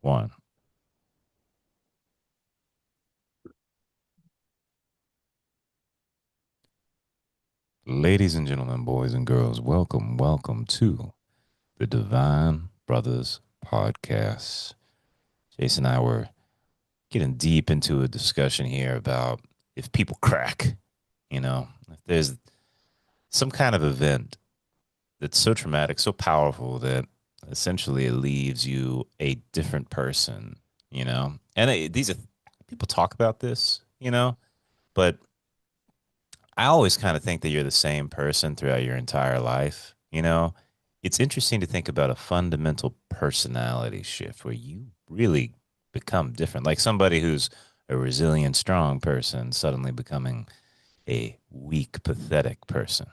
One. Ladies and gentlemen, boys and girls, welcome to the Divine Brothers podcast. Jason and I were getting deep into a discussion here about if people crack, if there's some kind of event that's so traumatic, so powerful that essentially it leaves you a different person, And these are people talk about this, but I always kind of think that you're the same person throughout your entire life. It's interesting to think about a fundamental personality shift where you really become different. Like somebody who's a resilient, strong person suddenly becoming a weak, pathetic person,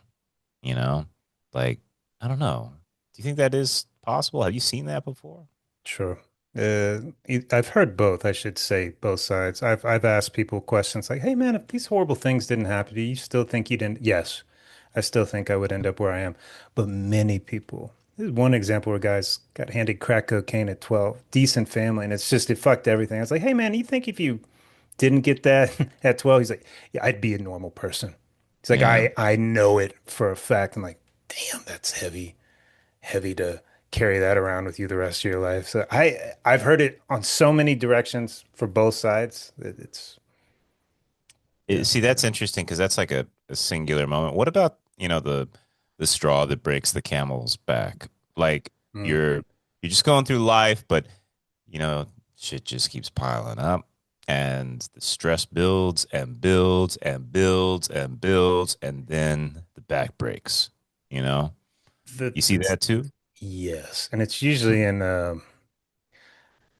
you know? Like, I don't know. Do you think that is possible? Have you seen that before? Sure. I've heard both, I should say, both sides. I've asked people questions like, "Hey man, if these horrible things didn't happen to you, you still think you'd end?" Yes, I still think I would end up where I am. But many people. There's one example where guys got handed crack cocaine at 12, decent family, and it fucked everything. I was like, "Hey man, you think if you didn't get that at 12?" He's like, "Yeah, I'd be a normal person." He's like, Yeah. "I know it for a fact." I'm like, "Damn, that's heavy to carry that around with you the rest of your life." So I've heard it on so many directions for both sides that it's yeah. See, that's interesting because that's like a singular moment. What about, the straw that breaks the camel's back? Like Mm. you're just going through life, but you know, shit just keeps piling up and the stress builds and builds and builds and builds and then the back breaks, you know? The You see that too? Yes, and it's usually in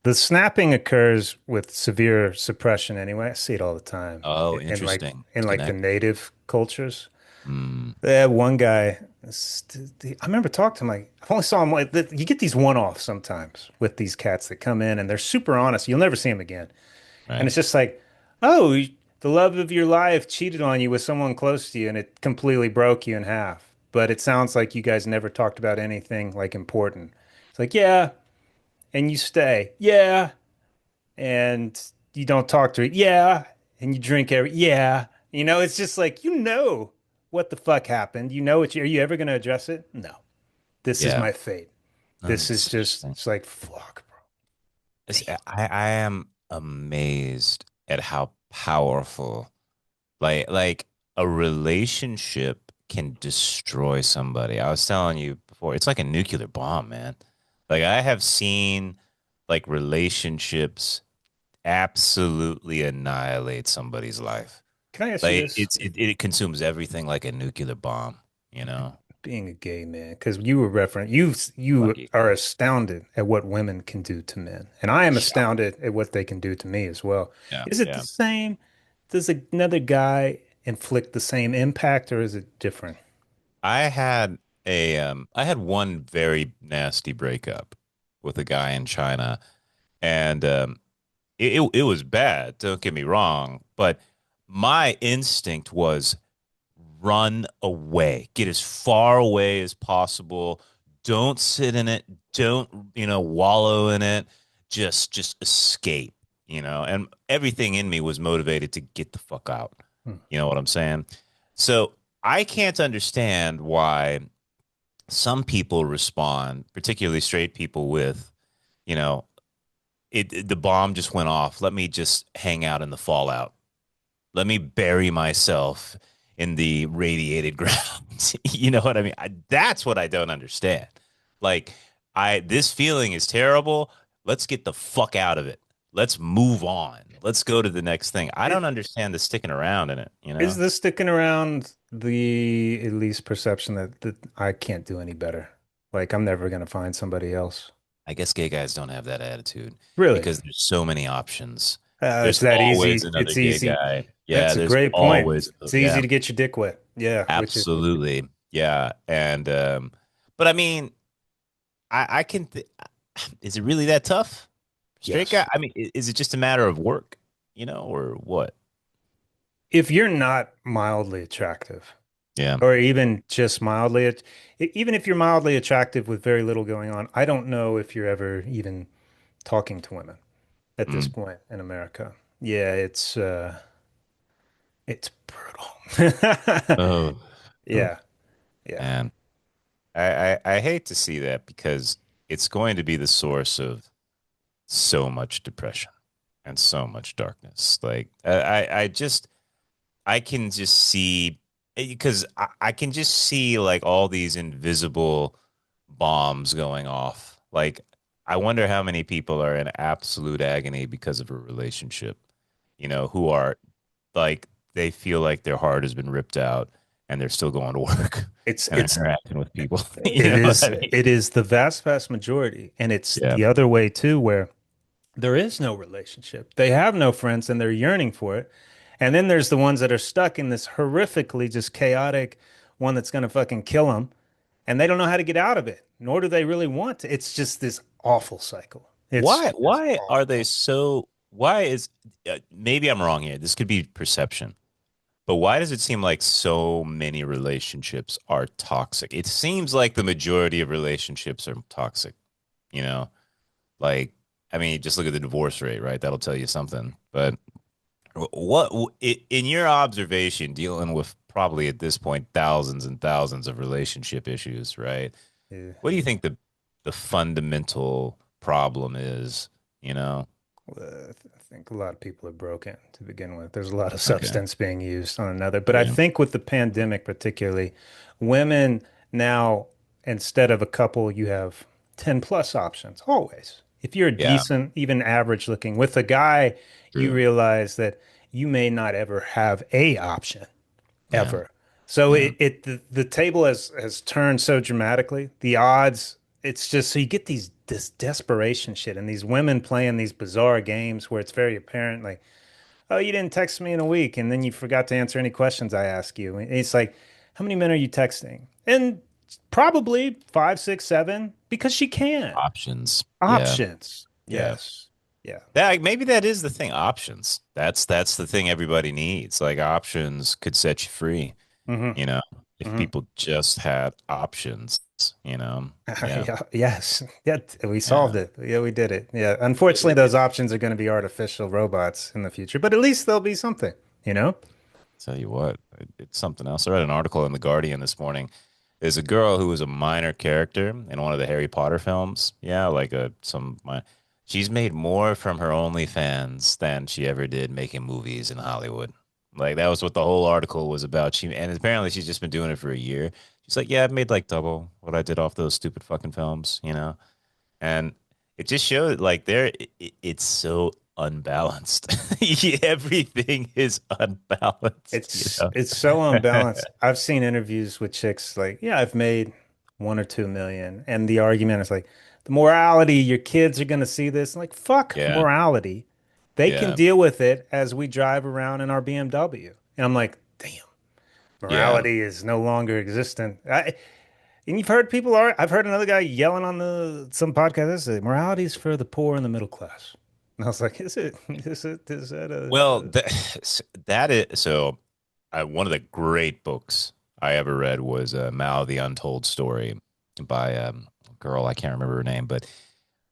the snapping occurs with severe suppression anyway. I see it all the time Oh, in like interesting. in It's like the connected. native cultures. Mm, One guy, I remember talking to him like I've only saw him like you get these one-offs sometimes with these cats that come in and they're super honest. You'll never see them again. And right. it's just like, oh, the love of your life cheated on you with someone close to you and it completely broke you in half. But it sounds like you guys never talked about anything like important. It's like, yeah, and you stay. Yeah, and you don't talk to it. Yeah, and you drink yeah. It's just like, what the fuck happened. Are you ever going to address it? No. This is Yeah. my fate. This is That's just, interesting. it's like, fuck, bro. I am amazed at how powerful like a relationship can destroy somebody. I was telling you before, it's like a nuclear bomb, man. Like I have seen like relationships absolutely annihilate somebody's life. Can I ask you Like this? it consumes everything like a nuclear bomb, you know? Being a gay man, because you were referring, you Lucky. are astounded at what women can do to men, and I am Yeah. astounded at what they can do to me as well. Yeah. Is it the Yeah. same? Does another guy inflict the same impact, or is it different? I had one very nasty breakup with a guy in China and it was bad, don't get me wrong, but my instinct was run away, get as far away as possible. Don't sit in it, don't, wallow in it. Just escape, and everything in me was motivated to get the fuck out. Hmm. You know what I'm saying? So I can't understand why some people respond, particularly straight people, with, you know, the bomb just went off. Let me just hang out in the fallout. Let me bury myself in the radiated ground. You know what I mean? That's what I don't understand. Like, this feeling is terrible. Let's get the fuck out of it. Let's move on. Let's go to the next thing. I don't It, understand the sticking around in it, you is know? this sticking around the at least perception that I can't do any better? Like I'm never gonna find somebody else. I guess gay guys don't have that attitude Really? because there's so many options. It's There's that always easy. another It's gay easy. guy. Yeah, That's a there's great point. always, It's easy yeah, to get your dick wet. Yeah, which is absolutely. Yeah. And, but I mean, I can, is it really that tough? Straight yes. guy? I mean, is it just a matter of work, or what? If you're not mildly attractive, Yeah. or even just even if you're mildly attractive with very little going on, I don't know if you're ever even talking to women at this Mm. point in America. Yeah, it's brutal. Oh, oh, Yeah, yeah. man. I hate to see that because it's going to be the source of so much depression and so much darkness. Like I just I can just see because I can just see like all these invisible bombs going off. Like I wonder how many people are in absolute agony because of a relationship, who are like they feel like their heart has been ripped out and they're still going to work It's and they're it's interacting with people. You it know what is I mean? it is the vast majority, and it's Yeah. the other way too, where there is no relationship. They have no friends and they're yearning for it. And then there's the ones that are stuck in this horrifically just chaotic one that's going to fucking kill them. And they don't know how to get out of it, nor do they really want to. It's just this awful cycle. It's just Why are they awful. so why is maybe I'm wrong here. This could be perception. But why does it seem like so many relationships are toxic? It seems like the majority of relationships are toxic, you know? Like, I mean, just look at the divorce rate, right? That'll tell you something. But what, in your observation, dealing with probably at this point thousands and thousands of relationship issues, right? Yeah. What do you think the fundamental problem is, you know? I think a lot of people are broken to begin with. There's a lot of Okay. substance being used on another. But I Yeah. think with the pandemic, particularly, women now, instead of a couple, you have 10 plus options always. If you're Yeah. decent, even average looking, with a guy, you True. realize that you may not ever have a option Yeah. ever. So Yeah. the table has turned so dramatically. The odds, it's just so you get this desperation shit and these women playing these bizarre games where it's very apparent like, oh, you didn't text me in a week and then you forgot to answer any questions I ask you. And it's like, how many men are you texting? And probably five, six, seven, because she can. Options. Yeah. Options. Yeah. Yes. Yeah. That maybe that is the thing. Options. That's the thing everybody needs. Like options could set you free, Hmm. you know, if Hmm. people just had options, you know. Yeah. Yeah, yes. Yeah, we solved Yeah. it. Yeah, we did it. Yeah. Unfortunately, those options are going to be artificial robots in the future, but at least there'll be something, you know? Tell you what, it's something else. I read an article in the Guardian this morning. There's a girl who was a minor character in one of the Harry Potter films. Yeah, like she's made more from her OnlyFans than she ever did making movies in Hollywood. Like that was what the whole article was about. And apparently she's just been doing it for a year. She's like, yeah, I've made like double what I did off those stupid fucking films, And it just showed like it's so unbalanced. Everything is unbalanced, It's so unbalanced. I've seen interviews with chicks like, yeah, I've made 1 or 2 million. And the argument is like, the morality, your kids are going to see this. Like, fuck Yeah, morality. They can yeah, deal with it as we drive around in our BMW. And I'm like, damn, yeah. morality is no longer existent. And you've heard people are. I've heard another guy yelling on some podcast. This is morality is for the poor and the middle class. And I was like, is it? Is it? Is that Well, that is so. One of the great books I ever read was Mao the Untold Story by a girl I can't remember her name, but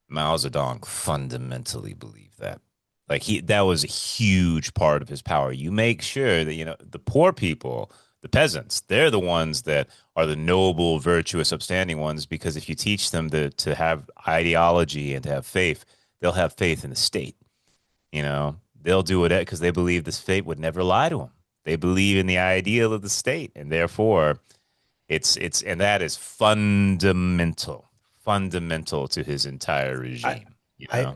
Mao Zedong fundamentally believed that. Like that was a huge part of his power. You make sure that the poor people, the peasants, they're the ones that are the noble, virtuous, upstanding ones. Because if you teach them to have ideology and to have faith, they'll have faith in the state. They'll do it because they believe the state would never lie to them. They believe in the ideal of the state, and therefore, and that is fundamental to his entire I, regime. You I, know,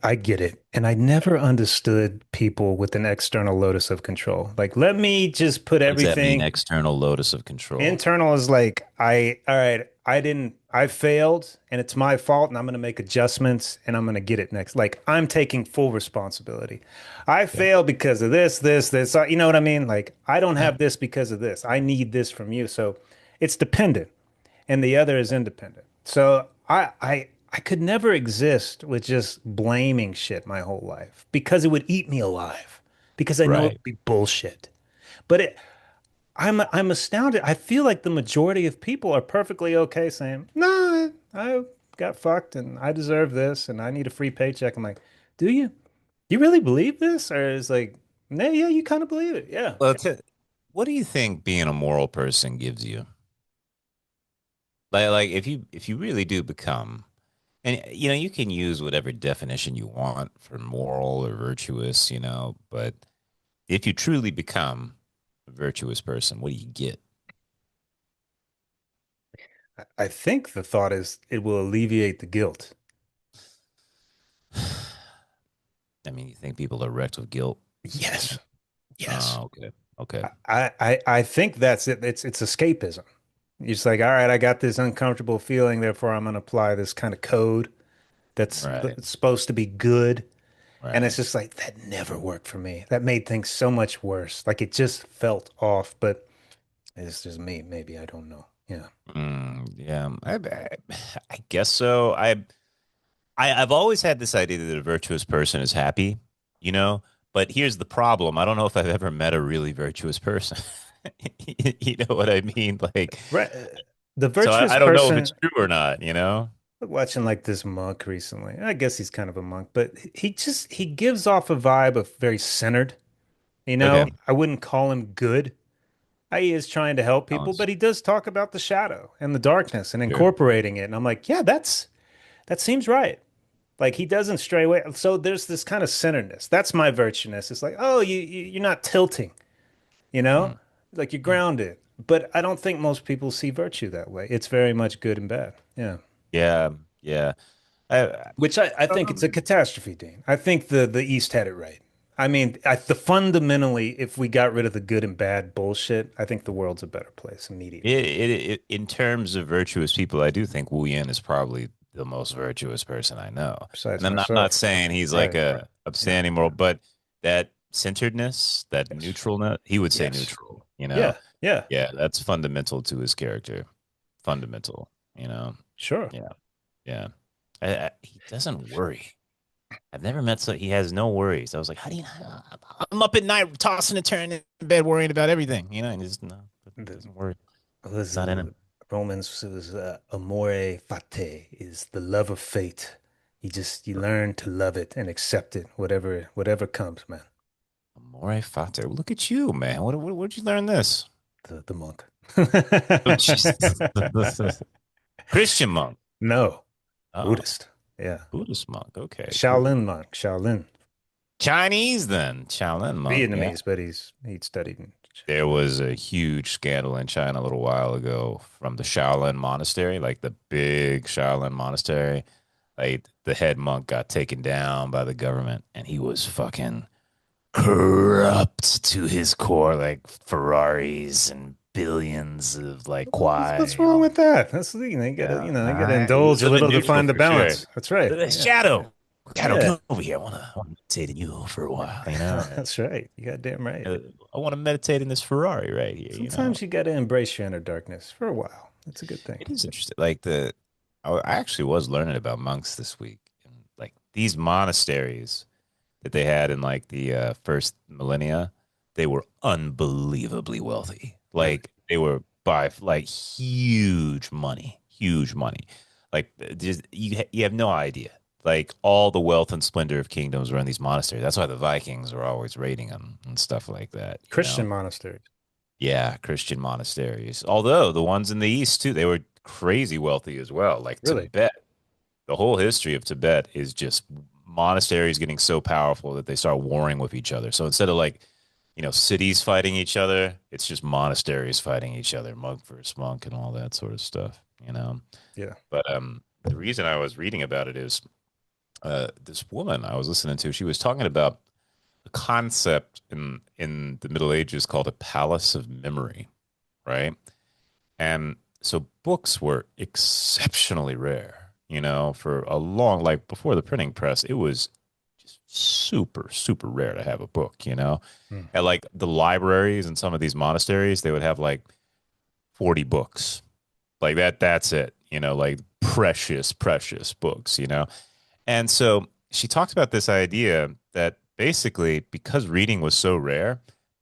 I get it, and I never understood people with an external locus of control. Like, let me just put what does that mean? everything. External locus of control. Internal is like, all right, I failed, and it's my fault, and I'm going to make adjustments, and I'm going to get it next. Like, I'm taking full responsibility. I Yeah, failed because of this. You know what I mean? Like, I don't yeah, have this because of this. I need this from you. So it's dependent, and the other is independent. So I could never exist with just blaming shit my whole life because it would eat me alive because I know it right. would be bullshit. But I'm astounded. I feel like the majority of people are perfectly okay saying, "No, I got fucked and I deserve this and I need a free paycheck. I'm like, do you? You really believe this? Or is like, nah, yeah, you kind of believe it. Yeah. Well, what do you think being a moral person gives you? Like if you really do become, and you know, you can use whatever definition you want for moral or virtuous, you know, but if you truly become a virtuous person, what do you get? I think the thought is it will alleviate the guilt. I mean, you think people are wrecked with guilt? Yes. Yes. Oh, okay. Okay. I think that's it. It's escapism. You're just like, all right, I got this uncomfortable feeling, therefore I'm going to apply this kind of code Right. that's supposed to be good. And it's Right. just like that never worked for me. That made things so much worse. Like it just felt off, but it's just me. Maybe I don't know. Yeah. Yeah, I guess so. I've always had this idea that a virtuous person is happy, you know. But here's the problem: I don't know if I've ever met a really virtuous person. You know what I mean? Like, Right. The so virtuous I don't know if it's person, true or not. You know? watching like this monk recently. I guess he's kind of a monk, but he gives off a vibe of very centered. You know, Okay. I wouldn't call him good. He is trying to help people, Balance. but he does talk about the shadow and the darkness and Sure. incorporating it. And I'm like, yeah, that seems right. Like he doesn't stray away. So there's this kind of centeredness. That's my virtueness. It's like, oh, you're not tilting, you know, Mm. like you're Mm. grounded. But I don't think most people see virtue that way. It's very much good and bad. Yeah. Yeah. Yeah. I, Which I think it's a um, catastrophe, Dean. I think the East had it right. I mean, the fundamentally, if we got rid of the good and bad bullshit, I think the world's a better place immediately. in terms of virtuous people, I do think Wu Yen is probably the most virtuous person I know. Besides And I'm not myself. saying he's like Right. a Yeah. upstanding moral, but that centeredness, that Yes. neutralness, he would say Yes. neutral, you know? Yeah. Yeah. Yeah, that's fundamental to his character. Fundamental, you know? Sure. Yeah, yeah. He doesn't worry. I've never met so he has no worries. I was like, how do you? I'm up at night tossing and turning in bed, worrying about everything, you know? And he's no, The doesn't worry. It's was not in him. Romans was amore fati is the love of fate. You learn to love it and accept it, whatever comes, man. Amore Fati. Look at you, man. Where'd you learn this? The monk. Oh, Jesus. Christian monk. No, Oh, Buddhist. Yeah. Buddhist monk. Okay, cool. Shaolin monk, Shaolin. Chinese then. Shaolin monk. Yeah. Vietnamese, but he'd studied in There was a huge scandal in China a little while ago from the Shaolin monastery, like the big Shaolin monastery. Like the head monk got taken down by the government and he was fucking corrupt to his core, like Ferraris and billions of like What's kwai. wrong with that? That's the thing. Yeah, You all gotta right. He indulge was a living little to neutral find the for sure. balance. That's right. Yeah. Shadow, Shadow, Yeah. come over here. I want to meditate in you for a while. You know, That's right. You got damn right. I want to meditate in this Ferrari right here. You know, Sometimes you gotta embrace your inner darkness for a while. It's a good thing. it is interesting. Like I actually was learning about monks this week, and like these monasteries that they had in like the first millennia, they were unbelievably wealthy. Really. Like they were by like huge money. Like just you have no idea. Like all the wealth and splendor of kingdoms were in these monasteries. That's why the Vikings were always raiding them and stuff like that. You Christian know, monasteries. yeah, Christian monasteries. Although the ones in the east too, they were crazy wealthy as well. Like Really? Tibet, the whole history of Tibet is just monasteries getting so powerful that they start warring with each other. So instead of like, you know, cities fighting each other, it's just monasteries fighting each other, monk versus monk and all that sort of stuff, you know. Yeah. But the reason I was reading about it is this woman I was listening to, she was talking about a concept in the Middle Ages called a palace of memory, right? And so books were exceptionally rare, you know, for a long, like before the printing press, it was just super rare to have a book, you know. Hmm. At like the libraries and some of these monasteries, they would have like 40 books. Like that's it, you know, like precious books, you know. And so she talked about this idea that basically, because reading was so rare,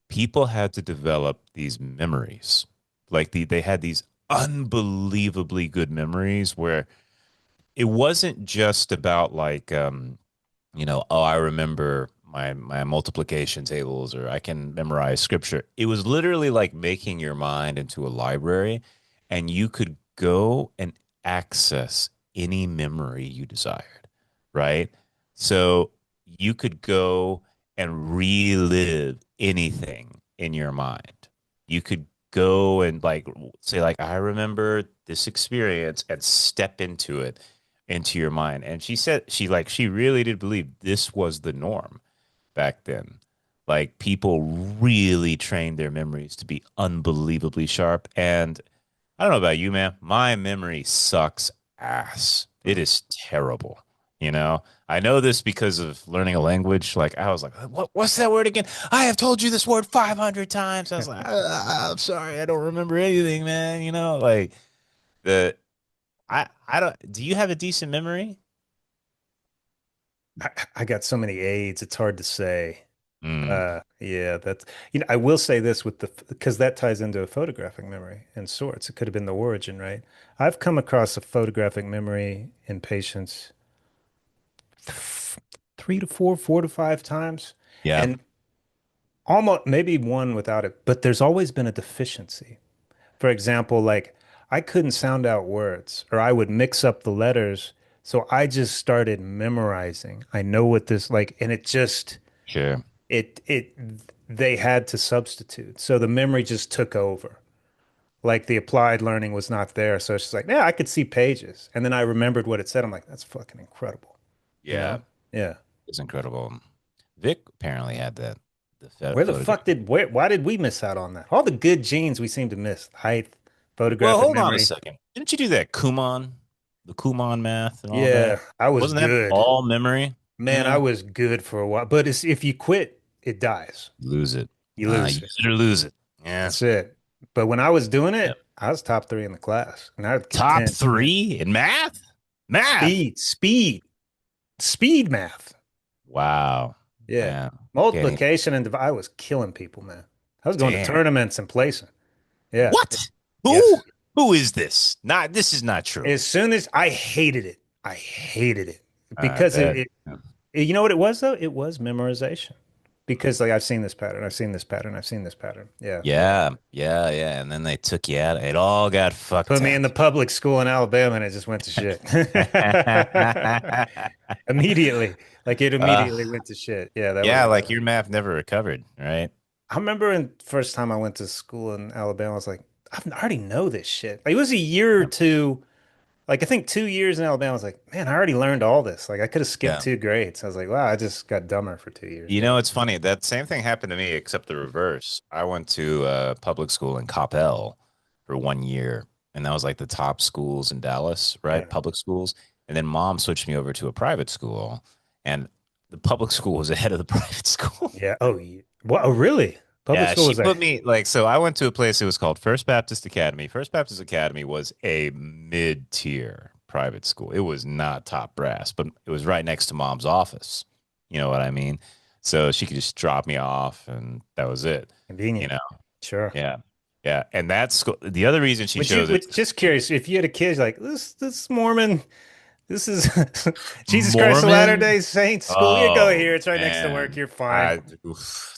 people had to develop these memories. Like they had these unbelievably good memories where it wasn't just about like oh, I remember my multiplication tables or I can memorize scripture. It was literally like making your mind into a library and you could go and access any memory you desired, right? So you could go and relive anything in your mind. You could go and like say like I remember this experience and step into your mind. And she said she really did believe this was the norm back then. Like people really trained their memories to be unbelievably sharp. And I don't know about you, man. My memory sucks ass. It Mm. is terrible. I know this because of learning a language. Like I was like, what's that word again? I have told you this word 500 times. I was like, I'm sorry, I don't remember anything, man. Like the I don't. Do you have a decent memory? I got so many aids, it's hard to say. Mm, Yeah, that's, I will say this with because that ties into a photographic memory in sorts. It could have been the origin, right? I've come across a photographic memory in patients three to four, 4 to 5 times, yeah, and almost maybe one without it, but there's always been a deficiency. For example, like I couldn't sound out words or I would mix up the letters. So I just started memorizing. I know what this like, and sure. it they had to substitute. So the memory just took over. Like the applied learning was not there. So it's just like, yeah, I could see pages. And then I remembered what it said. I'm like, that's fucking incredible. You Yeah, know? Yeah. it's incredible. Vic apparently had that the Where the photograph. fuck why did we miss out on that? All the good genes we seem to miss. Height, Well, photographic hold on a memory. second. Didn't you do that Kumon, the Kumon math and all that? Yeah, I was Wasn't that good. all memory? Man, I Yeah, was good for a while. But if you quit, it dies. lose it. You lose it. Use it or lose it. Yeah. That's it. But when I was doing Yep. it, I was top three in the class, and I'd get Top 10. three in math. Math. Speed math. Wow. Yeah. Man, can't even. Multiplication and I was killing people, man. I was going to Damn. tournaments and placing. Yeah. What? Yes. Who? Who is this? Not. This is not true. As soon as I hated it, I hated it I because bet. you know what it was though? It was memorization. Because like I've seen this pattern, I've seen this pattern, I've seen this pattern. Yeah. Yeah, yeah, yeah. And then they took you out. It all got fucked Put me in up. the public school in Alabama and it just went to shit. Immediately. Like it immediately uh, went to shit. Yeah, that was yeah, bad. like your math never recovered, right? I remember in first time I went to school in Alabama, I was like, I already know this shit. Like, it was a year or Yeah. two, like I think 2 years in Alabama. I was like, man, I already learned all this. Like I could have skipped Yeah. 2 grades. I was like, wow, I just got dumber for 2 years. You Yeah. know, it's funny. That same thing happened to me, except the reverse. I went to public school in Coppell for 1 year, and that was like the top schools in Dallas, right? Yeah. Public schools. And then mom switched me over to a private school, and the public school was ahead of the private school. Yeah. Oh, yeah. What? Oh, really? Public Yeah, school she was a, put me like so. I went to a place. It was called First Baptist Academy. First Baptist Academy was a mid-tier private school. It was not top brass, but it was right next to mom's office. You know what I mean? So she could just drop me off, and that was it. You convenient. know? Sure. Yeah, yeah. And that's the other reason she chose it. Which just curious, if you had a kid like this Mormon, this is Jesus Christ of Mormon. Latter-day Saints school. You go Oh here. It's right next to work. man, You're fine.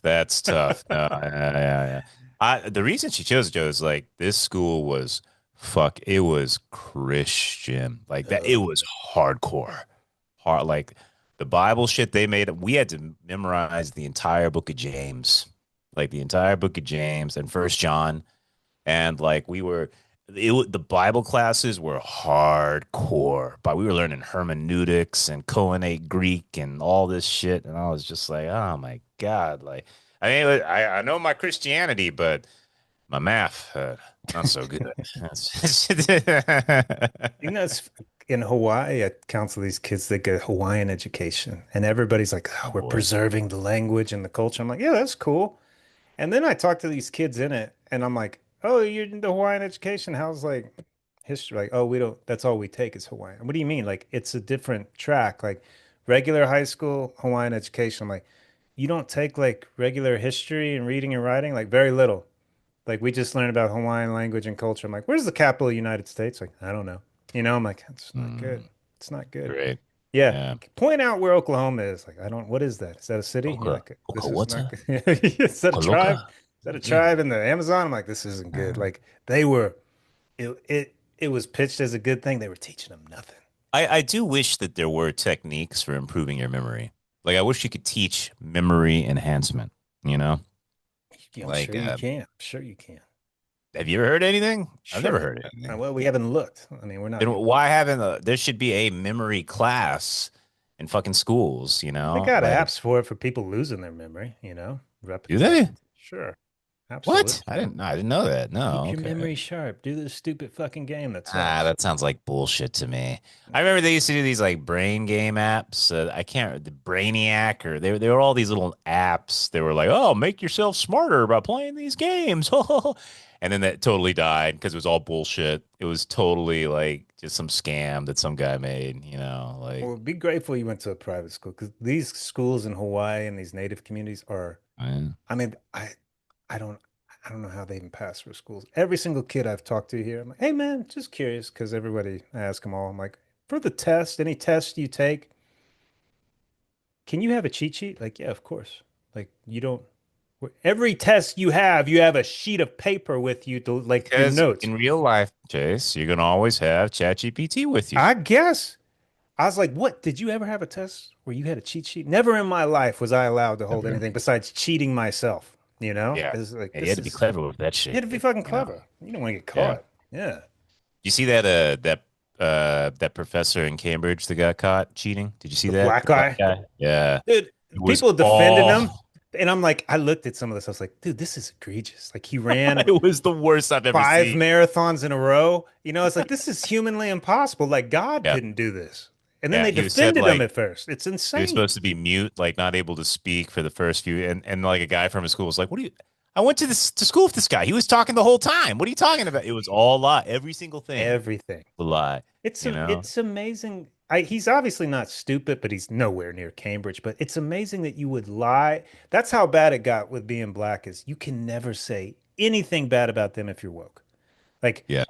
that's tough. No, yeah, yeah, yeah. The reason she chose Joe is like this school was fuck. It was Christian like that. It Oh, was hardcore, hard like the Bible shit they made. We had to memorize the entire book of James, like the entire book of James and First John, and like the Bible classes were hardcore, but we were learning hermeneutics and Koine Greek and all this shit, and I was just like, oh my god, like I mean, I know my Christianity, but my math not so good. it's in Hawaii. I counsel these kids that get Hawaiian education, and everybody's like, "Oh, Oh we're boy. preserving the language and the culture." I'm like, "Yeah, that's cool." And then I talk to these kids in it, and I'm like, "Oh, you're in the Hawaiian education? How's like history? Like, oh, we don't. That's all we take is Hawaiian. What do you mean? Like, it's a different track. Like, regular high school Hawaiian education. I'm like, you don't take like regular history and reading and writing. Like, very little. Like, we just learn about Hawaiian language and culture. I'm like, where's the capital of the United States? Like, I don't know. I'm like, that's not Mm. good. It's not good. Great. Yeah. Yeah. Point out where Oklahoma is. Like, I don't, what is that? Is that a city? And you're Oka, like, Oka, this is what's not that? good. Is that a Okaloka? tribe? Is that a Yeah. tribe in the Amazon? I'm like, this isn't good. Like, they were, it was pitched as a good thing. They were teaching them nothing. I do wish that there were techniques for improving your memory. Like I wish you could teach memory enhancement, you know? I'm Like sure you can. I'm sure you can. have you ever heard anything? I've never Sure. heard anything. Well, we haven't looked. I mean, we're not. Then why haven't there should be a memory class in fucking schools, you They know? got Like apps for it for people losing their memory, do they? Sure. What? Absolutely. I didn't know that. No, Keep your okay. memory sharp. Do this stupid fucking game that Ah, sucks. that sounds like bullshit to me. I remember they used to do these like brain game apps. I can't the Brainiac or they were all these little apps. They were like, oh, make yourself smarter by playing these games. And then that totally died because it was all bullshit. It was totally like just some scam that some guy made, you know, like Well, be grateful you went to a private school because these schools in Hawaii and these native communities are, eh, I mean, I don't, I don't know how they even pass through schools. Every single kid I've talked to here, I'm like, hey man, just curious because everybody, I ask them all, I'm like, for the test, any test you take, can you have a cheat sheet? Like, yeah, of course. Like, you don't, every test you have a sheet of paper with you to like your because notes. in real life, Chase, you're gonna always have ChatGPT with you. I guess. I was like, what? Did you ever have a test where you had a cheat sheet? Never in my life was I allowed to hold Never. anything besides cheating myself. Yeah. It's like, And you had this to be is, clever with that you had shit, to be fucking you know. clever. You don't want to get Yeah. caught. Yeah. You see that that professor in Cambridge that got caught cheating? Did you see The that? black The black guy. guy? Yeah. Dude, It was people defending him. all And I'm like, I looked at some of this. I was like, dude, this is egregious. Like he ran it was the worst I've ever five seen. marathons in a row. It's like, this is humanly impossible. Like God Yeah. couldn't do this. And then Yeah. they He was said defended him like at first. It's he was insane. supposed to be mute, like not able to speak for the first few and like a guy from his school was like, what do you I went to this to school with this guy. He was talking the whole time. What are you talking about? It was all lie. Every single thing Everything. was a lie, It's you know? it's amazing. He's obviously not stupid, but he's nowhere near Cambridge. But it's amazing that you would lie. That's how bad it got with being black is you can never say anything bad about them if you're woke. Like, Yeah.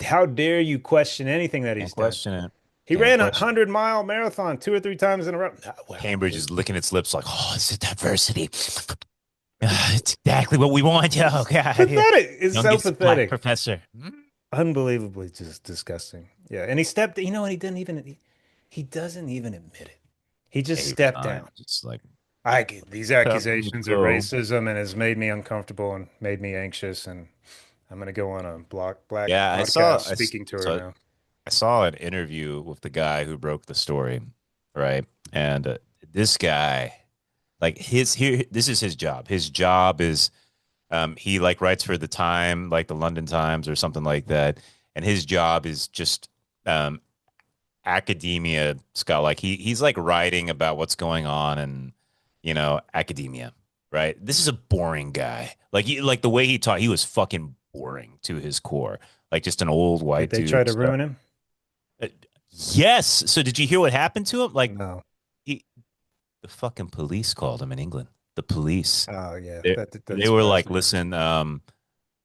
how dare you question anything that Can't he's done? question it. He Can't ran a question it. 100-mile marathon 2 or 3 times in a row. No, well, Cambridge is licking its lips like, oh, it's a diversity. It's exactly what we want. Oh it's God, yeah. pathetic. It's so Youngest black pathetic. professor. Unbelievably just disgusting. Yeah. And he stepped, and he doesn't even admit it. He Yeah, just he stepped resigned. down. It's like These time for me to accusations of go. racism and has made me uncomfortable and made me anxious. And I'm going to go on a black Yeah, podcast speaking tour now. I saw an interview with the guy who broke the story, right? And this guy, like this is his job. His job is he like writes for the Time, like the London Times or something like that. And his job is just um, academia Scott. Like he's like writing about what's going on and academia, right? This is a boring guy. Like the way he taught, he was fucking boring to his core. Like just an old Did white they try dude. to ruin him? Uh, yes. So did you hear what happened to him? Like No. he, the fucking police called him in England. The police. Oh, yeah. They That doesn't they were surprise like, me. listen,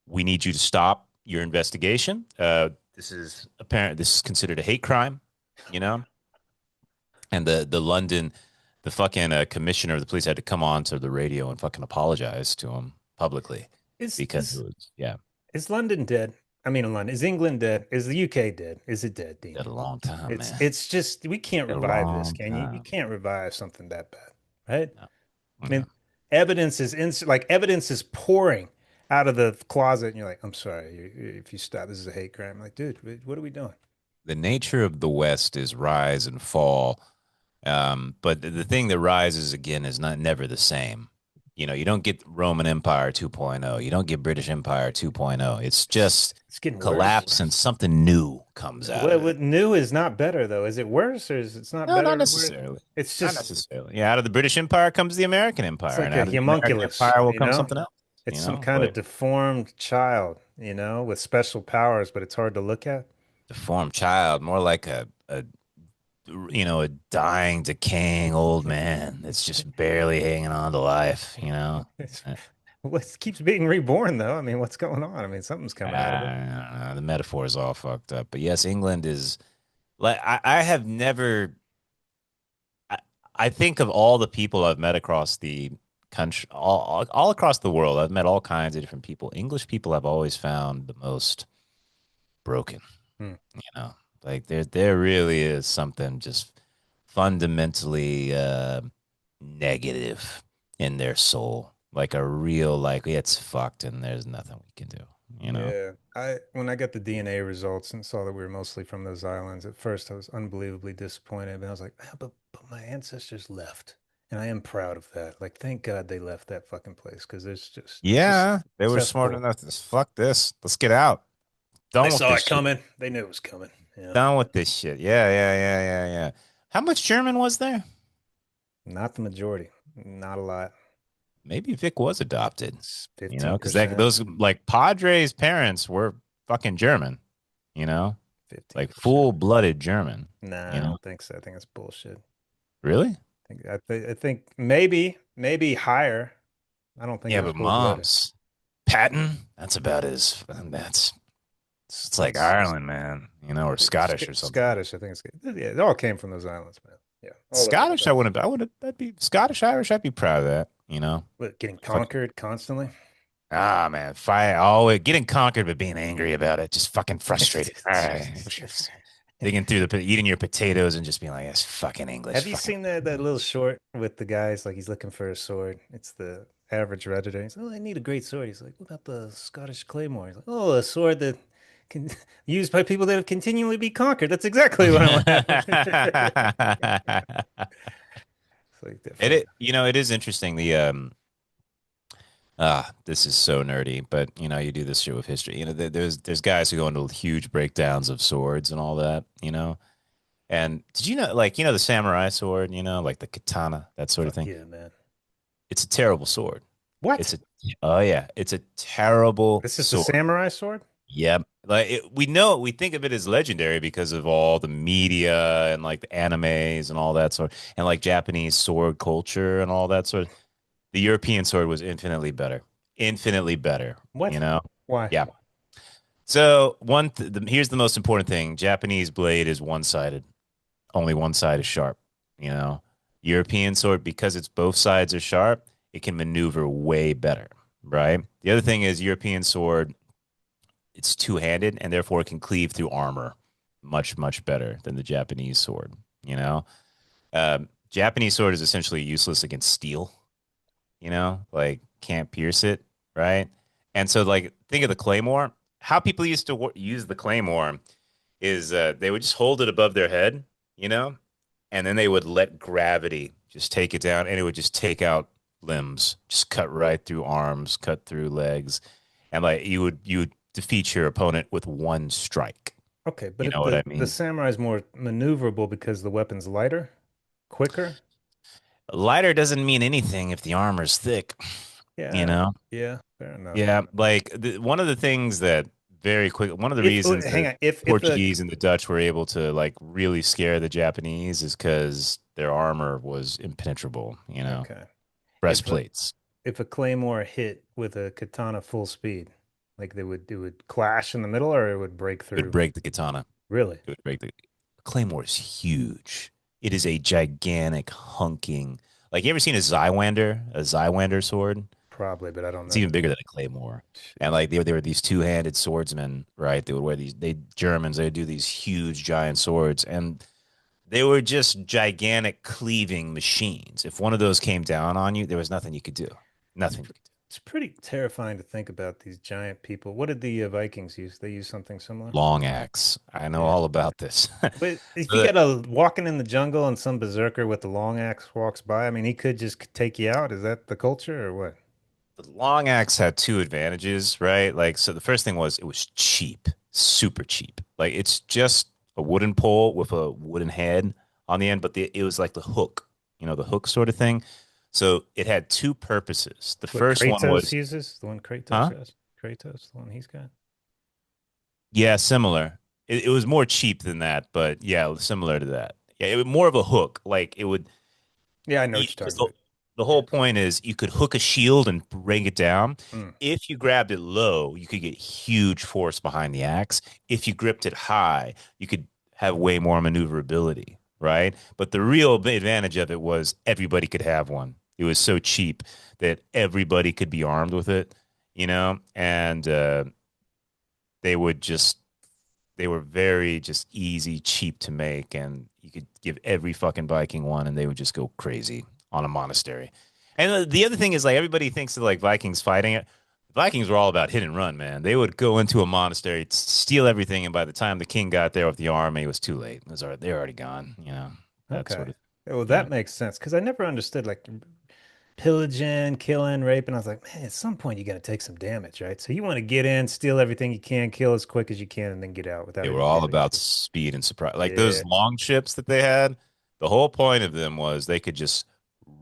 we need you to stop your investigation. This is apparent. This is considered a hate crime. You know, and the fucking commissioner of the police had to come on to the radio and fucking apologize to him publicly Is because it is was yeah, is London dead? I mean, London. Is England dead? Is the UK dead? Is it dead, had Dean? a long time, man. It's just we can't Had a revive this, long can you? You time. can't revive something that bad, right? No, I no. mean, evidence is pouring out of the closet, and you're like, I'm sorry, if you stop, this is a hate crime. I'm like, dude, what are we doing? The nature of the West is rise and fall. But the thing that rises again is not never the same. You don't get Roman Empire 2.0. You don't get British Empire 2.0. It's just It's getting worse. collapse and something new comes out of it. What new is not better though? Is it worse or is it's not No, not better or worse? necessarily. It's Not just necessarily. Yeah, out of the British Empire comes the American it's Empire, like and a out of the American homunculus, Empire will come something else. It's You some know, kind of like deformed child, with special powers, but it's hard to look at. deformed child, more like a dying, decaying old man that's just barely hanging on to life. It's, Uh, well, it keeps being reborn though. I mean, what's going on? I mean, something's coming out of it. the metaphor is all fucked up. But yes, England is like I have never. I, I think of all the people I've met across the country, all across the world. I've met all kinds of different people. English people I've always found the most broken. Hmm. You know, like there really is something just fundamentally negative in their soul, like a real like it's fucked and there's nothing we can do. You know. Yeah. When I got the DNA results and saw that we were mostly from those islands, at first I was unbelievably disappointed. But I was like, "Ah, but my ancestors left. And I am proud of that. Like, thank God they left that fucking place because it's just Yeah, they were smart cesspool. enough to just fuck this. Let's get out. They Done with saw this it shit. coming. They knew it was coming. Yeah. Done with this shit. Yeah, yeah, yeah, yeah, yeah. How much German was there? Not the majority. Not a lot. Maybe Vic was adopted, It's you know, because that 15%. those like Padre's parents were fucking German, you know, like 15%. full-blooded German, Nah, you I know. don't think so. I think it's bullshit. Really? I think maybe higher. I don't think it Yeah, was but full blooded. moms, Patton, that's about as that's it's like It's Ireland, man, you know, or Scottish or something. Scottish. I think it's good. Yeah, it all came from those islands, man. Yeah, all of those Scottish, things. I would, that'd be Scottish, Irish, I'd be proud of that, you know. But getting Fuck, conquered constantly. ah, man, fire, always getting conquered, but being angry about it, just fucking frustrated. All right, digging through eating your potatoes and just being like, "It's fucking English, Have you fucking." seen that little short with the guys like he's looking for a sword? It's the average Redditor. He's like, "Oh, I need a great sword." He's like, "What about the Scottish claymore?" He's like, "Oh, a sword that can used by people that have continually been conquered." That's exactly what I'm having. It's like that fuck. You know, it is interesting. This is so nerdy, but you know, you do this shit with history. You know, there's guys who go into huge breakdowns of swords and all that. You know, and did you know, like, you know, the samurai sword, you know, like the katana, that sort of Fuck thing. yeah, man. It's a terrible sword. What? It's a Oh yeah, it's a terrible This is the sword. samurai sword? Yep. Like we know we think of it as legendary because of all the media and like the animes and all that sort and like Japanese sword culture and all that sort. The European sword was infinitely better. You What? know? Why? Yeah. So here's the most important thing: Japanese blade is one-sided. Only one side is sharp. You know, European sword, because it's both sides are sharp, it can maneuver way better. Right. The other thing is European sword, it's two-handed and therefore it can cleave through armor much better than the Japanese sword. You know, Japanese sword is essentially useless against steel. You know, like can't pierce it, right? And so, like, think of the claymore. How people used to use the claymore is they would just hold it above their head, you know, and then they would let gravity just take it down, and it would just take out limbs, just cut right through arms, cut through legs, and like you would defeat your opponent with one strike. Okay, but You if know what I the mean? samurai is more maneuverable because the weapon's lighter, quicker. Lighter doesn't mean anything if the armor's thick, you Yeah, know? yeah, fair enough. Yeah, like one of the things that one of the reasons Hang that on, if a Portuguese and the Dutch were able to like really scare the Japanese is because their armor was impenetrable, you know, okay, if a breastplates. if a claymore hit with a katana full speed, like it would clash in the middle or it would break It would through. break the katana. Really? It would break the Claymore is huge. It is a gigantic hunking. Like you ever seen a Zywander sword? Probably, but I don't It's know the even bigger name. than a claymore. And Jeez. like they were these two-handed swordsmen, right? They would wear they Germans, they would do these huge giant swords and they were just gigantic cleaving machines. If one of those came down on you, there was nothing you could do. It's Nothing pr- you could do. it's pretty terrifying to think about these giant people. What did the Vikings use? They use something similar? Long axe. I know Yeah. all about this. But if So you that got a walking in the jungle and some berserker with the long axe walks by, I mean, he could just take you out. Is that the culture or what? the long axe had two advantages, right? Like, so the first thing was it was cheap, super cheap. Like, it's just a wooden pole with a wooden head on the end, but it was like the hook, you know, the hook sort of thing. So it had two purposes. The What first one Kratos was, uses? The one Kratos huh? has? Kratos, the one he's got? Yeah, similar. It was more cheap than that, but yeah, similar to that. Yeah, it was more of a hook. Like it would, Yeah, I know what you're because talking about. the Yeah. whole point is you could hook a shield and bring it down. Mm. If you grabbed it low, you could get huge force behind the axe. If you gripped it high, you could have way more maneuverability, right? But the real advantage of it was everybody could have one. It was so cheap that everybody could be armed with it, and they would just they were very just easy, cheap to make, and you could give every fucking Viking one, and they would just go crazy on a monastery. And the other thing is, like, everybody thinks of like Vikings fighting it. Vikings were all about hit and run, man. They would go into a monastery, steal everything, and by the time the king got there with the army, it was too late. They're already gone, that sort Okay. of, Well, yeah. that makes sense because I never understood like pillaging, killing, raping. I was like, man, at some point you got to take some damage, right? So you want to get in, steal everything you can, kill as quick as you can, and then get out without They were any all damage. about speed and surprise. Like those Yeah, long ships that they had, the whole point of them was they could just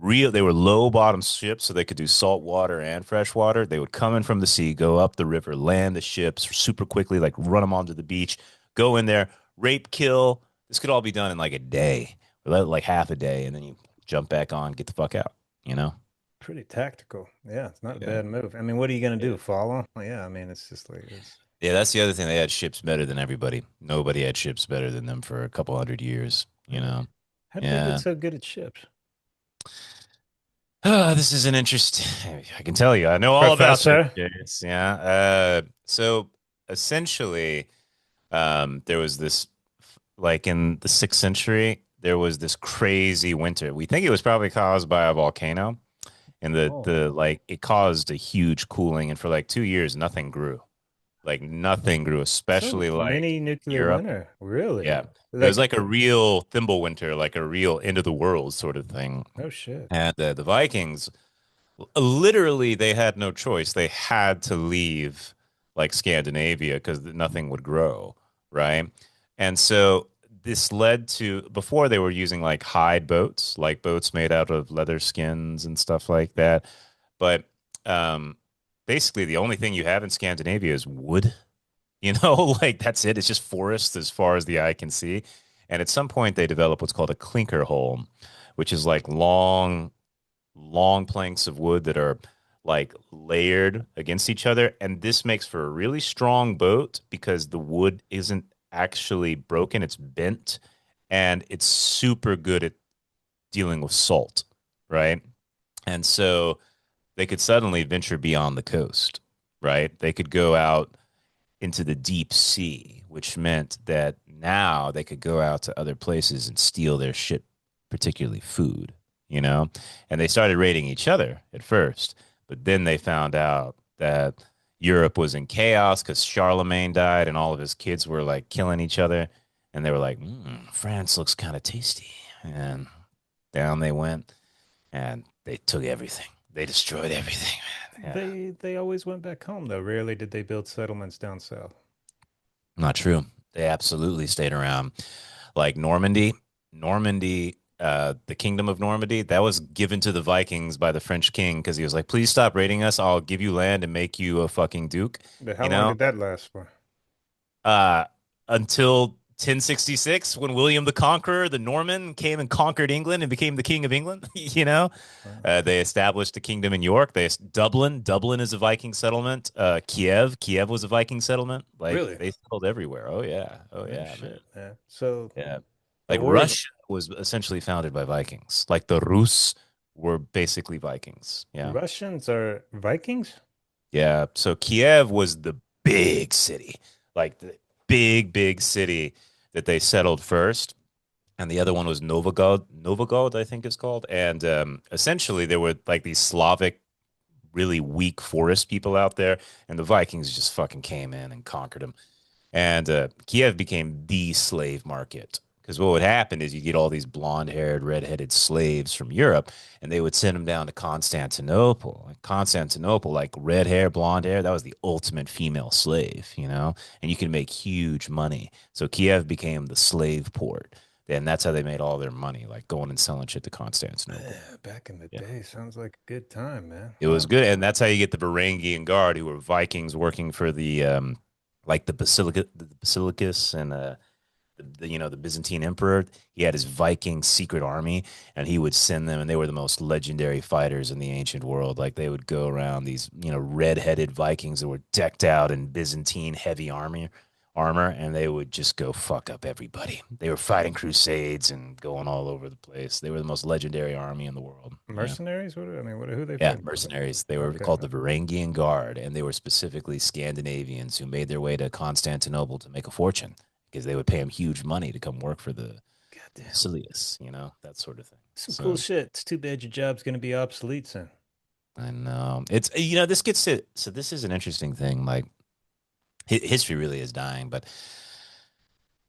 they were low bottom ships, so they could do salt water and fresh water. They would come in from the sea, go up the river, land the ships super quickly, like run them onto the beach, go in there, rape, kill. This could all be done in like a day, or like half a day, and then you jump back on, get the fuck out, you know? pretty tactical. Yeah, it's not a Yeah. bad move. I mean, what are you gonna Yeah. do? Follow? Well, yeah, I mean, it's just like it's Yeah, that's the other thing. They had ships better than everybody. Nobody had ships better than them for a couple hundred years, you really. know? How did they get Yeah. so good at ships? This is an interest. I can tell you, I know all about this. Professor. James. Yeah. So essentially, there was this, like in the 6th century, there was this crazy winter. We think it was probably caused by a volcano, and Oh, it caused a huge cooling, and for like 2 years, nothing grew. Like nothing grew, some especially like mini nuclear Europe. winter, really? Yeah. It was Like, like a real thimble winter, like a real end of the world sort of thing. oh shit. And the Vikings literally they had no choice. They had to leave like Scandinavia because nothing would grow, right? And so this led to before they were using like hide boats, like boats made out of leather skins and stuff like that. But um, basically, the only thing you have in Scandinavia is wood. Like that's it. It's just forest as far as the eye can see. And at some point, they develop what's called a clinker hole, which is like long planks of wood that are like layered against each other. And this makes for a really strong boat because the wood isn't actually broken, it's bent. And it's super good at dealing with salt, right? And so they could suddenly venture beyond the coast, right? They could go out into the deep sea, which meant that now they could go out to other places and steal their shit, particularly food, you know? And they started raiding each other at first, but then they found out that Europe was in chaos because Charlemagne died and all of his kids were like killing each other. And they were like, France looks kind of tasty. And down they went and they took everything. They destroyed everything, man. Yeah. They always went back home though. Rarely did they build settlements down south. Not true. They absolutely stayed around. Like Normandy, the kingdom of Normandy, that was given to the Vikings by the French king because he was like, please stop raiding us. I'll give you land and make you a fucking duke, But how you long know? did that last for? Uh, until 1066, when William the Conqueror, the Norman, came and conquered England and became the king of England, you know? Wow. They established a kingdom in York. Dublin is a Viking settlement. Kiev was a Viking settlement. Like Really? they settled everywhere. Oh No yeah, man. shit, man. So Yeah. the Like wars, Russia was essentially founded by Vikings. Like the Rus were basically Vikings. Yeah. Russians are Vikings? Yeah. So Kiev was the big city, like the big city that they settled first. And the other one was Novogod, I think it's called. And essentially, there were like these Slavic, really weak forest people out there. And the Vikings just fucking came in and conquered them. And Kiev became the slave market. Because what would happen is you get all these blonde haired, red headed slaves from Europe, and they would send them down to Constantinople. Like Constantinople, like red hair, blonde hair, that was the ultimate female slave, you know? And you can make huge money. So Kiev became the slave port. And that's how they made all their money, like going and selling shit to Constantinople. Yeah, back in the Yeah. day, sounds like a good time, man. It was Wow. good. And that's how you get the Varangian Guard, who were Vikings working for the, like the Basilicus and the Byzantine emperor. He had his Viking secret army, and he would send them, and they were the most legendary fighters in the ancient world. Like they would go around these red-headed Vikings that were decked out in Byzantine heavy armor and they would just go fuck up everybody. They were fighting crusades and going all over the place. They were the most legendary army in the world. Yeah. Mercenaries? What? I mean, who are they Yeah, fighting? mercenaries. They were Okay. called the Varangian Guard, and they were specifically Scandinavians who made their way to Constantinople to make a fortune because they would pay them huge money to come work for the Goddamn. Basilius, that sort of thing. Some cool So shit. It's too bad your job's gonna be obsolete soon. I know it's this gets to so this is an interesting thing. Like history really is dying, but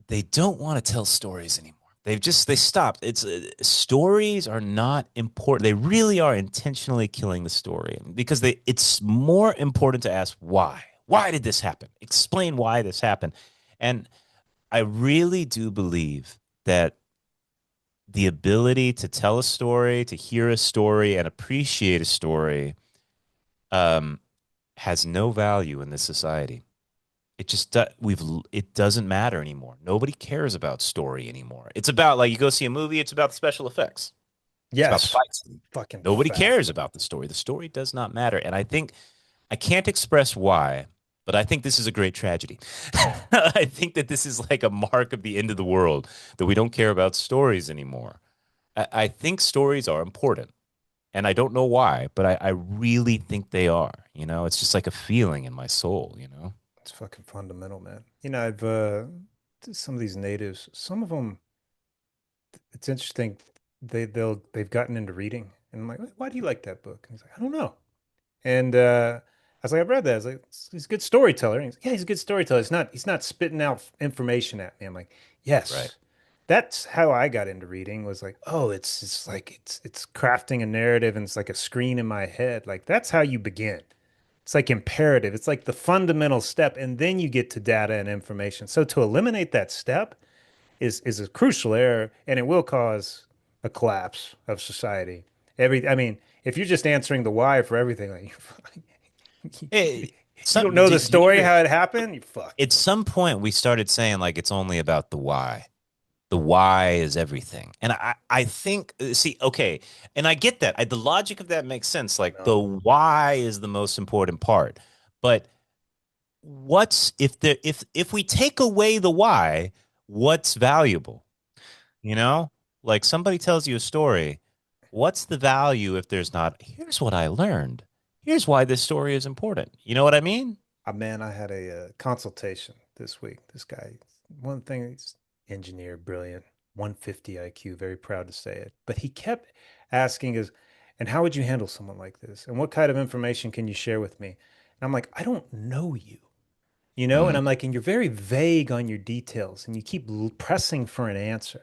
they don't want to tell stories anymore. They stopped. It's stories are not important. They really are intentionally killing the story because it's more important to ask why. Why did this happen? Explain why this happened. And I really do believe that the ability to tell a story, to hear a story, and appreciate a story um, has no value in this society. It just it doesn't matter anymore. Nobody cares about story anymore. It's about like you go see a movie, it's about the special effects. It's about the Yes. fights. Fucking Nobody fact. cares about the story. The story does not matter. And I think I can't express why, but I think this is a great tragedy. I think that this is like a mark of the end of the world that we don't care about stories anymore. I think stories are important. And I don't know why, but I really think they are. It's just like a feeling in my soul. It's fucking fundamental, man. I've some of these natives, some of them, it's interesting. They've gotten into reading, and I'm like, why do you like that book? And he's like, I don't know. And I was like, I've read that. I was like, he's a good storyteller. And he's like, yeah, he's a good storyteller. He's not spitting out information at me. I'm like, Right. yes. That's how I got into reading was like, oh, it's like it's crafting a narrative and it's like a screen in my head. Like that's how you begin. It's like imperative. It's like the fundamental step, and then you get to data and information. So to eliminate that step is a crucial error, and it will cause a collapse of society. I mean, if you're just answering the why for everything, like Hey, you don't some know the did you story hear how it happened, you're fucked. at some point we started saying like it's only about the why. The why is everything. And I think see, okay, and I get that. The logic of that makes sense. Like the No, why is the most important part. But what's if we take away the why, what's valuable? You know? Like somebody tells you a story, what's the value if there's not, here's what I learned. Here's why this story is important. You know what I mean? man, I had a consultation this week. This guy, one thing, he's engineer, brilliant, 150 IQ, very proud to say it. But he kept asking us, and how would you handle someone like this? And what kind of information can you share with me? And I'm like, I don't know you. And Mm, I'm like, and you're very vague on your details, and you keep pressing for an answer.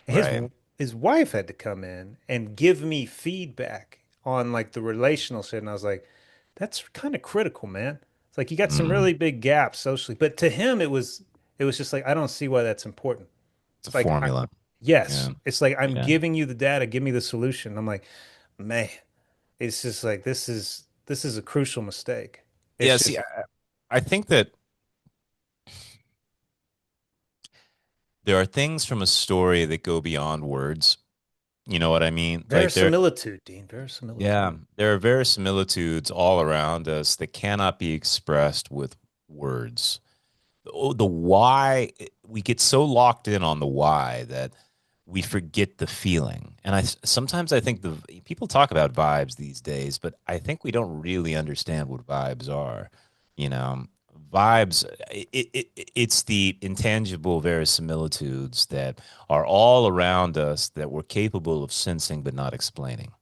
And right. his wife had to come in and give me feedback on like the relational shit, and I was like, that's kind of critical, man. It's like you got some Mm, really big gaps socially, but to him, it was just like I don't see why that's important. it's a It's like formula. yes, Yeah. it's like I'm Yeah. giving you the data, give me the solution. I'm like, man, it's just like this is a crucial mistake. It's Yeah. See, just I think that there are things from a story that go beyond words. You know what I mean? Like verisimilitude, Dean, verisimilitude. yeah, there are verisimilitudes all around us that cannot be expressed with words. The why, we get so locked in on the why that we forget the feeling. And sometimes I think the people talk about vibes these days, but I think we don't really understand what vibes are. You know, vibes, it's the intangible verisimilitudes that are all around us that we're capable of sensing but not explaining,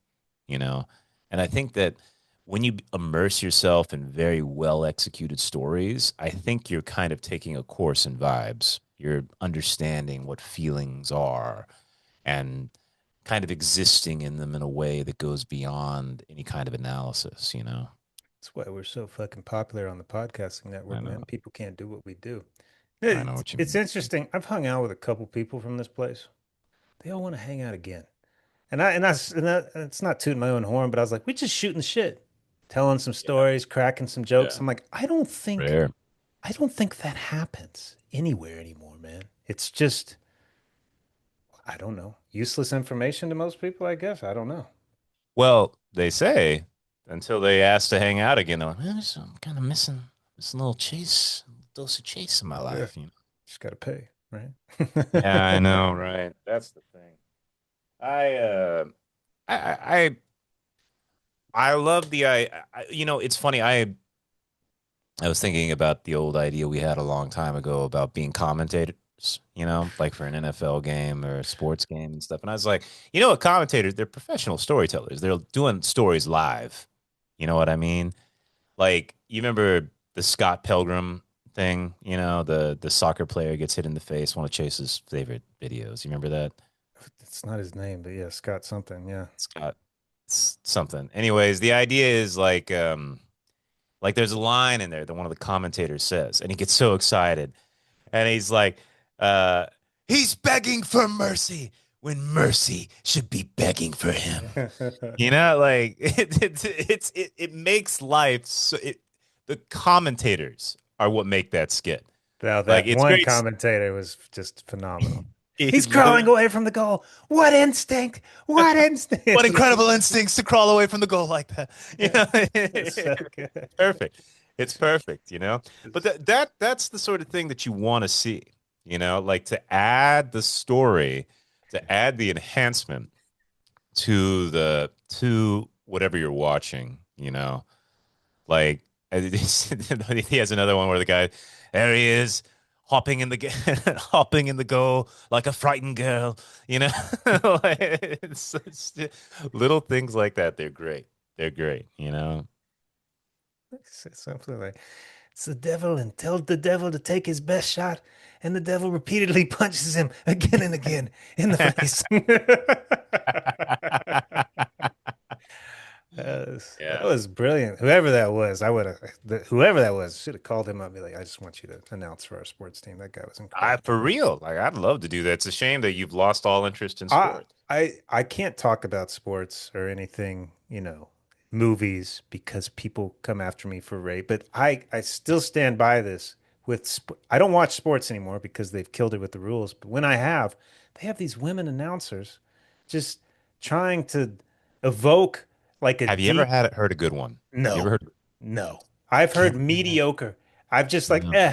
you know? And I think that when you immerse yourself in very well executed stories, I think you're kind of taking a course in vibes. You're understanding what feelings are and kind of existing in them in a way that goes beyond any kind of analysis. That's why we're so fucking popular on the podcasting I network, man. know. People can't do what we do. I know It's, what you it's mean. interesting. I've hung out with a couple people from this place. They all want to hang out again. And that's it's not tooting my own horn, but I was like, we're just shooting the shit, telling some Yeah. stories, cracking some jokes. Yeah. I'm like, Rare. I don't think that happens anywhere anymore, man. It's just, I don't know, useless information to most people, I guess. I don't know. Well, they say until they ask to hang out again, they're like, I'm kind of missing a little chase, dose of chase in my Yeah, life, you know. just gotta pay, right? Yeah, I know, right? That's the thing. I I I I love you know, it's funny. I was thinking about the old idea we had a long time ago about being commentators, you know, like for an NFL game or a sports game and stuff. And I was like, you know what, commentators, they're professional storytellers. They're doing stories live. You know what I mean? Like, you remember the Scott Pilgrim thing, you know, the soccer player gets hit in the face, one of Chase's favorite videos. You remember that? It's not his name, but yeah, Scott something. Yeah. Scott something. Anyways, the idea is like there's a line in there that one of the commentators says, and he gets so excited. And he's like, uh, he's begging for mercy when mercy should be begging for him. You know, like it makes life so the commentators are what make that skit. Now Like that it's one great. commentator was just phenomenal. He He's crawling literally, away from the goal. What instinct? What what instinct? incredible instincts to crawl away from the goal like that. You know, It's so good. perfect. It's perfect, you know. But that's the sort of thing that you want to see, you know, like to add the story, to add the enhancement to whatever you're watching, you know. Like he has another one where the guy, there he is, hopping in the hopping in the goal like a frightened girl, you know. Like, it's little things like that. They're great. They're great, you know. Something like it's the devil and tells the devil to take his best shot, and the devil repeatedly punches him again and again in the face. That Yeah. was brilliant. Whoever that was, I would have, whoever that was, should have called him up and be like, I just want you to announce for our sports team. That guy was I incredible. for real. Like I'd love to do that. It's a shame that you've lost all interest in I sports. I can't talk about sports or anything, movies because people come after me for rape, but I still stand by this I don't watch sports anymore because they've killed it with the rules, but when I have, they have these women announcers just trying to evoke like a Have you ever deep heard a good one? You ever no. heard? No. I've heard Get that? mediocre. I've just like, No.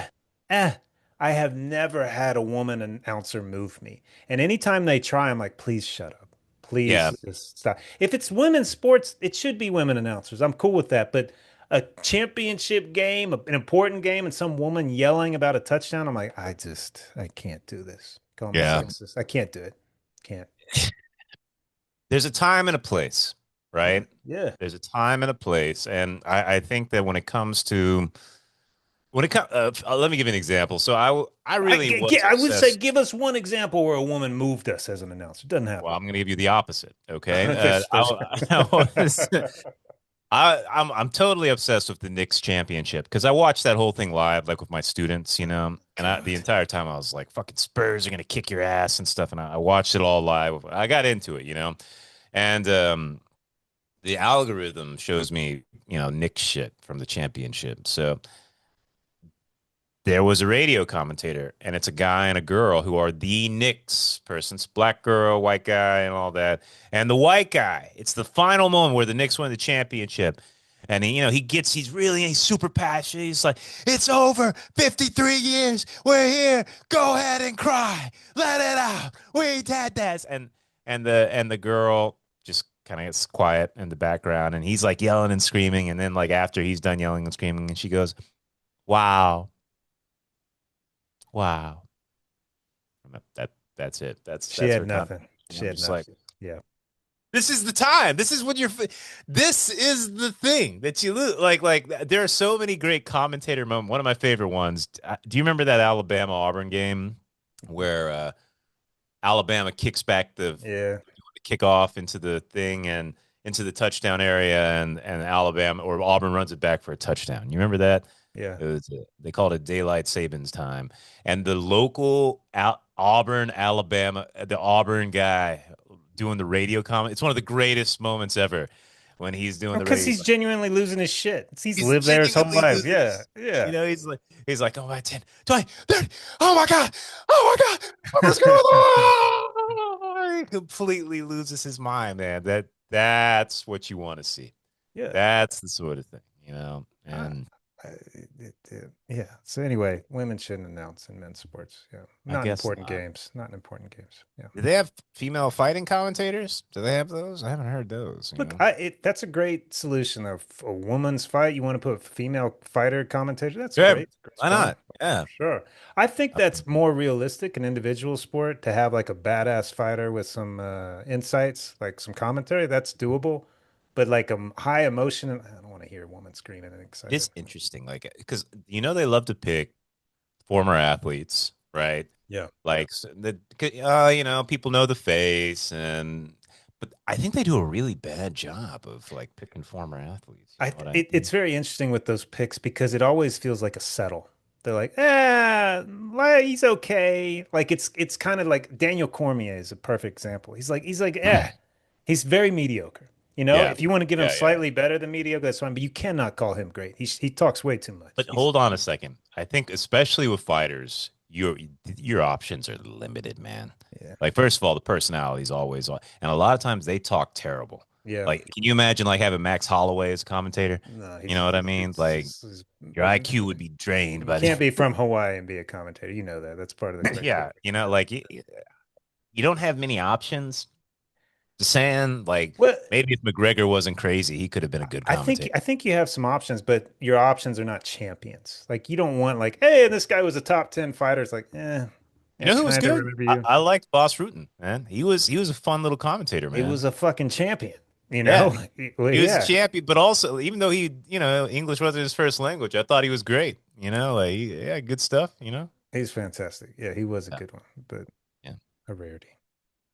eh. I have never had a woman announcer move me. And anytime they try, I'm like, please shut up. Yeah, Please just stop. If it's women's sports, it should be women announcers. I'm cool with that. But a championship game, an important game, and some woman yelling about a touchdown, I'm like, I can't do this. Call me yeah. sexist. I can't do it. Can't. There's a time and a place, Yeah. right? Yeah. There's a time and a place, and I think that when it comes to when it comes, let me give you an example. So I really was I would say, obsessed. give us one example where a woman moved us as an announcer. It doesn't Well, happen. I'm going to give you the opposite. Okay, There's I was I'm totally obsessed with the Knicks championship because I watched that whole thing live, like with my students, you know. And the God. entire time I was like, "Fucking Spurs are gonna kick your ass" and stuff. And I watched it all live. I got into it, you know. And the algorithm shows me, you know, Knicks shit from the championship. So there was a radio commentator, and it's a guy and a girl who are the Knicks persons, black girl, white guy, and all that. And the white guy, it's the final moment where the Knicks win the championship. And he, you know, he's super passionate. He's like, it's over 53 years. We're here. Go ahead and cry. Let it out. We did this. And the girl just kind of gets quiet in the background. And he's like yelling and screaming. And then like after he's done yelling and screaming, and she goes, wow. Wow. That's it. She That's had her content. nothing. And She I'm had just like, nothing. Yeah. this is the time. This is when this is the thing that you lose. Like there are so many great commentator moments. One of my favorite ones. Do you remember that Alabama Auburn game where Alabama kicks back Yeah. the kickoff into the thing and into the touchdown area, and Alabama or Auburn runs it back for a touchdown. You remember that? Yeah. It was they called it daylight savings time, and the local Auburn, Alabama, the Auburn guy doing the radio comment. It's one of the greatest moments ever when he's doing the Because radio. he's genuinely losing his shit. He's He's lived there his whole genuinely life. losing Yeah. his. You Yeah. know, he's like, oh my 10, 20, 30. Oh my God. Oh my God. What's going on? He completely loses his mind, man. That's what you want to see. Yeah. That's the sort of thing, you know. I, And Yeah. So anyway, women shouldn't announce in men's sports. Yeah. I Not guess important not. games. Not in important games. Yeah. Do they have female fighting commentators? Do they have those? I haven't heard those, you Look, know. that's a great solution though. A woman's fight, you want to put a female fighter commentator. That's Yeah, great. It's why fun. not? Yeah. Sure. I think that's more realistic in individual sport to have like a badass fighter with some insights, like some commentary. That's doable. But like high emotion, I don't want to hear a woman screaming and It excited. is interesting, like, because they love to pick former athletes, right? Yeah. Like people know the face, but I think they do a really bad job of like picking former athletes. You know what I It's mean? very interesting with those picks because it always feels like a settle. They're like, he's okay. Like it's kind of like Daniel Cormier is a perfect example. He's very mediocre. You know, Yeah, if you want to give him yeah. slightly better than mediocre, that's fine. But you cannot call him great. He talks way too much. But hold on a second. I think especially with fighters, your options are limited, man. Yeah, Like first of all, the personality is always on, and a lot of times they talk terrible. yeah. Like, can you imagine like having Max Holloway as a commentator? No, You know what I mean? Like your IQ would be drained you by the can't be from Hawaii and be a commentator. You know that. That's part of the yeah. criteria. Yeah. Like you don't have many options. Just saying, like Well, maybe if McGregor wasn't crazy, he could have been a good commentator. I think you have some options, but your options are not champions. Like you don't want like, hey, this guy was a top 10 fighter. It's like, You I know who was kind of good? remember I, you. I liked Boss Rutan, man. He was a fun little commentator, He man. was a fucking champion, you Yeah, know? Well, he was a yeah, champion, but also even though English wasn't his first language, I thought he was great. Like yeah, good stuff. he's fantastic. Yeah, he was a Yeah, good one, but yeah. a rarity.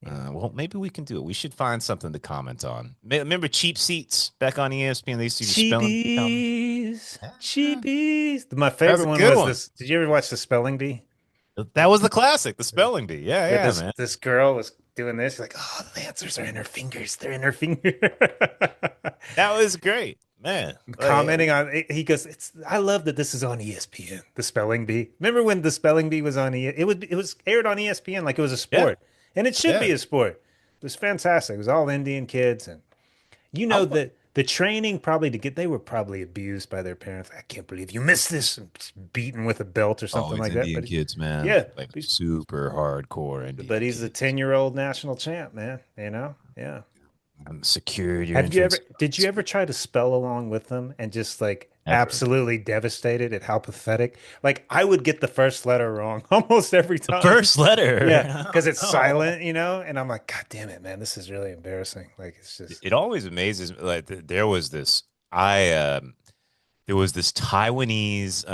Yeah. Well, maybe we can do it. We should find something to comment on. Remember Cheap Seats back on ESPN? They used to do spelling bee comment. Cheapies, Yeah, cheapies. My that was favorite a one good was one. this. Did you ever watch the spelling bee? That was the classic, the spelling bee. Yeah, Yeah, yeah, man. this girl was doing this. Like, oh, the answers are in her fingers. They're in her finger. That was great, man. Commenting on it, he goes, "It's I love that this is on ESPN, the spelling bee. Remember when the spelling bee was on it was aired on ESPN like it was a Yeah, sport. And it should yeah. be a sport. It was fantastic. It was all Indian kids and you I know wa- that the training probably to get they were probably abused by their parents. I can't believe you missed this and beaten with a belt or oh, something it's like that. Indian kids, man. Yeah, Like super hardcore but Indian he's the kids. 10-year-old national champ, man, you know? Yeah. Secured your Have you entrance. ever, did you ever try to spell along with them and just like Ever. absolutely devastated at how pathetic? Like I would get the first letter wrong almost every The time. first Yeah, letter. because it's Oh. silent, you know? And I'm like, God damn it, man, this is really embarrassing. Like it's just, It always amazes me. Like I there was this Taiwanese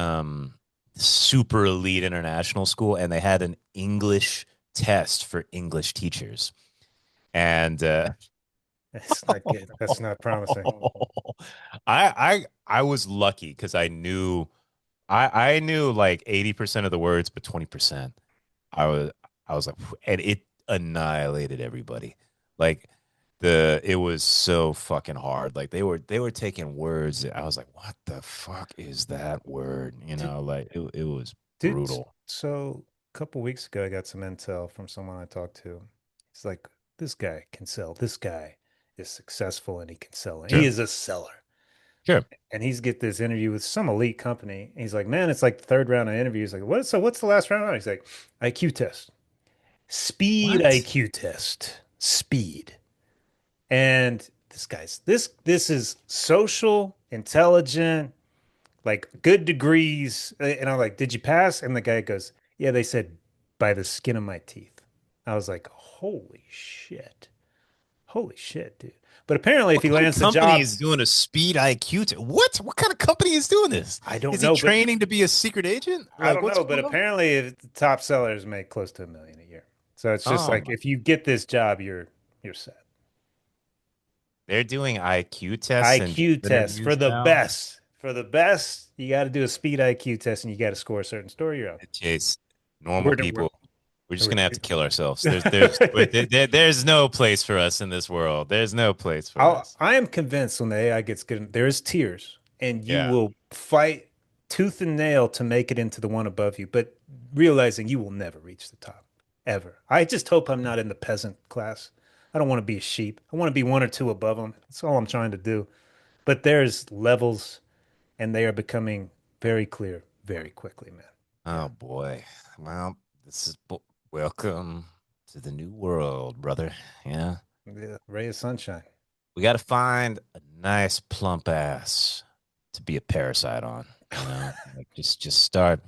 super elite international school, and they had an English test for English teachers. And it's not good. That's not promising. I was lucky because I knew like 80% of the words, but 20%. I was I was like, and it annihilated everybody. Like it was so fucking hard. Like they were taking words. I was like, what the fuck is that word? Dude, Like it was dude, brutal. so a couple weeks ago, I got some intel from someone I talked to. He's like, this guy can sell. This guy is successful and he can sell. He Sure. is a seller. Sure. And he's get this interview with some elite company. He's like, man, it's like the third round of interviews. Like, what? So what's the last round? He's like, IQ test, speed What? IQ test, speed. And this is social, intelligent, like good degrees. And I'm like, did you pass? And the guy goes, yeah, they said by the skin of my teeth. I was like, holy shit. Holy shit, dude. But apparently, if What he kind of lands the company job, is doing a speed IQ? What? What kind of company is doing this? I don't Is he know, but training to be a secret agent? I Like, don't what's know. But going on? apparently, the top sellers make close to 1 million a year. So it's just Oh like my! if you get this job, you're set. They're doing IQ tests and IQ job test for interviews the now. best. For the best, you got to do a speed IQ test and you got to score a certain score. You're out. Chase, normal We're, people, we're just we're, gonna have to kill ourselves. There's no place for us in this world. There's no place for us. I am convinced when the AI gets good, there is tiers, and you Yeah. will fight tooth and nail to make it into the one above you, but realizing you will never reach the top, ever. I just hope I'm not in the peasant class. I don't want to be a sheep. I want to be one or two above them. That's all I'm trying to do. But there's levels, and they are becoming very clear very quickly, man. Yeah. Oh boy. Well, this is welcome to the new world, brother. Yeah. Yeah. Ray of sunshine. We got to find a nice plump ass to be a parasite on, you know? Like just start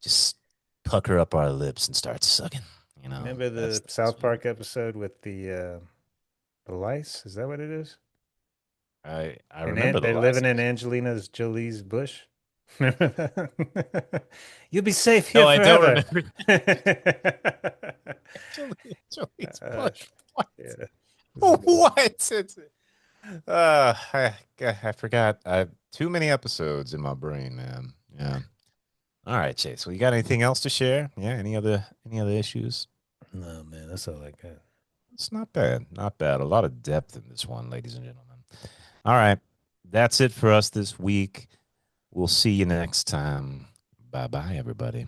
just pucker up our lips and start sucking, you know? Remember the That's South Park episode with the lice? Is that what it is? I And remember the they're living in license. Angelina's Jolie's bush. Remember that? You'll be safe No, here I don't forever. remember. Julie's Uh, bush. What? yeah, this is good. What? I forgot. Too many episodes in my brain, man. Yeah. All right, Chase. Well, you got anything else to share? Yeah. Any other issues? No, man, that's all I got. It's not bad. Not bad. A lot of depth in this one, ladies and gentlemen. All right. That's it for us this week. We'll see you next time. Bye bye, everybody.